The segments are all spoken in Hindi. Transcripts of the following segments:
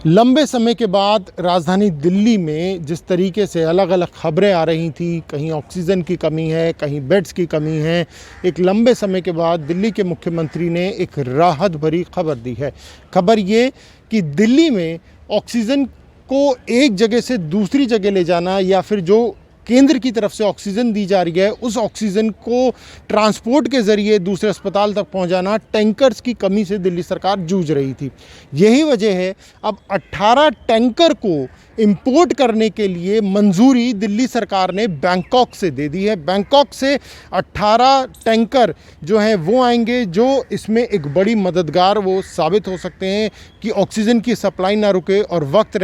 लंबे समय के बाद राजधानी दिल्ली में जिस तरीके से अलग अलग खबरें आ रही थी, कहीं ऑक्सीजन की कमी है, कहीं बेड्स की कमी है, एक लंबे समय के बाद दिल्ली के मुख्यमंत्री ने एक राहत भरी खबर दी है। खबर ये कि दिल्ली में ऑक्सीजन को एक जगह से दूसरी जगह ले जाना या फिर जो केंद्र की तरफ से ऑक्सीजन दी जा रही है उस ऑक्सीजन को ट्रांसपोर्ट के ज़रिए दूसरे अस्पताल तक पहुंचाना, टैंकर्स की कमी से दिल्ली सरकार जूझ रही थी। यही वजह है अब 18 टैंकर को इंपोर्ट करने के लिए मंजूरी दिल्ली सरकार ने बैंकॉक से दे दी है। बैंकॉक से 18 टैंकर जो हैं वो आएंगे, जो इसमें एक बड़ी मददगार वो साबित हो सकते हैं कि ऑक्सीजन की सप्लाई ना रुके और वक्त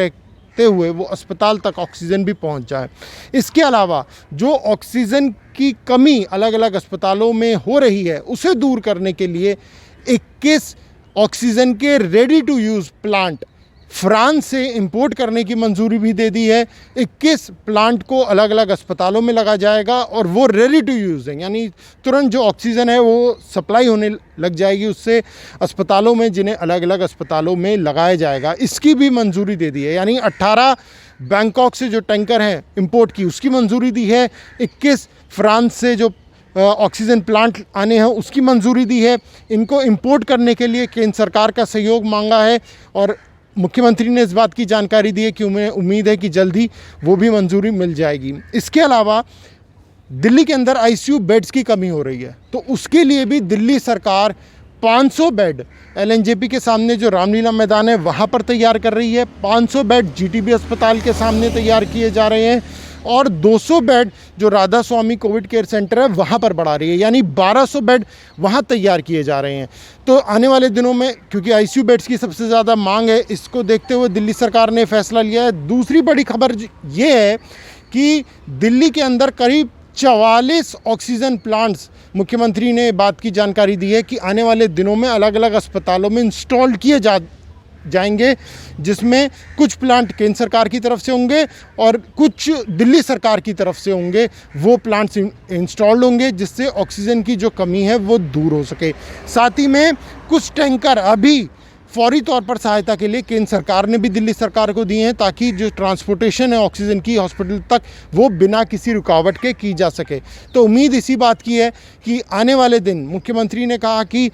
हुए वो अस्पताल तक ऑक्सीजन भी पहुंच जाए। इसके अलावा जो ऑक्सीजन की कमी अलग अलग अस्पतालों में हो रही है उसे दूर करने के लिए 21 ऑक्सीजन के ready to use plant France से इंपोर्ट करने की मंजूरी भी दे दी है। 21 प्लांट को अलग अलग अस्पतालों में लगा जाएगा और वो रेडी टू यूज़ है, यानी तुरंत जो ऑक्सीजन है वो सप्लाई होने लग जाएगी उससे अस्पतालों में, जिन्हें अलग अलग अस्पतालों में लगाया जाएगा। इसकी भी मंजूरी दे दी है, यानी 18 बैंकॉक से जो टैंकर हैं इंपोर्ट की उसकी मंजूरी दी है, 21 फ्रांस से जो ऑक्सीजन प्लांट आने हैं उसकी मंजूरी दी है। इनको इंपोर्ट करने के लिए केंद्र सरकार का सहयोग मांगा है और मुख्यमंत्री ने इस बात की जानकारी दी है कि उन्हें उम्मीद है कि जल्द ही वो भी मंजूरी मिल जाएगी। इसके अलावा दिल्ली के अंदर आईसीयू बेड्स की कमी हो रही है, तो उसके लिए भी दिल्ली सरकार 500 बेड एलएनजेपी के सामने जो रामलीला मैदान है वहाँ पर तैयार कर रही है, 500 बेड जीटीबी अस्पताल के सामने तैयार किए जा रहे हैं और 200 बेड जो राधा स्वामी कोविड केयर सेंटर है वहाँ पर बढ़ा रही है, यानी 1200 बेड वहाँ तैयार किए जा रहे हैं। तो आने वाले दिनों में, क्योंकि आईसीयू बेड्स की सबसे ज़्यादा मांग है, इसको देखते हुए दिल्ली सरकार ने फैसला लिया है। दूसरी बड़ी खबर ये है कि दिल्ली के अंदर करीब 44 ऑक्सीजन प्लांट्स, मुख्यमंत्री ने बात की जानकारी दी है कि आने वाले दिनों में अलग अलग अस्पतालों में इंस्टॉल किए जाएंगे, जिसमें कुछ प्लांट केंद्र सरकार की तरफ से होंगे और कुछ दिल्ली सरकार की तरफ से होंगे। वो प्लांट्स इंस्टॉल्ड होंगे जिससे ऑक्सीजन की जो कमी है वो दूर हो सके। साथ ही में कुछ टैंकर अभी फौरी तौर पर सहायता के लिए केंद्र सरकार ने भी दिल्ली सरकार को दिए हैं, ताकि जो ट्रांसपोर्टेशन है ऑक्सीजन की हॉस्पिटल तक वो बिना किसी रुकावट के की जा सके। तो उम्मीद इसी बात की है कि आने वाले दिन, मुख्यमंत्री ने कहा कि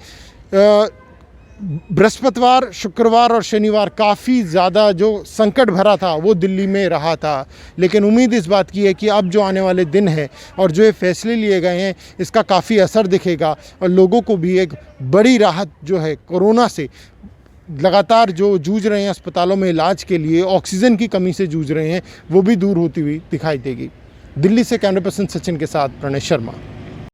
बृहस्पतिवार, शुक्रवार और शनिवार काफ़ी ज़्यादा जो संकट भरा था वो दिल्ली में रहा था, लेकिन उम्मीद इस बात की है कि अब जो आने वाले दिन है और जो ये फैसले लिए गए हैं इसका काफ़ी असर दिखेगा और लोगों को भी एक बड़ी राहत जो है कोरोना से लगातार जो जूझ रहे हैं अस्पतालों में इलाज के लिए, ऑक्सीजन की कमी से जूझ रहे हैं, वो भी दूर होती हुई दिखाई देगी। दिल्ली से कैमरा पर्सन सचिन के साथ प्रणय शर्मा।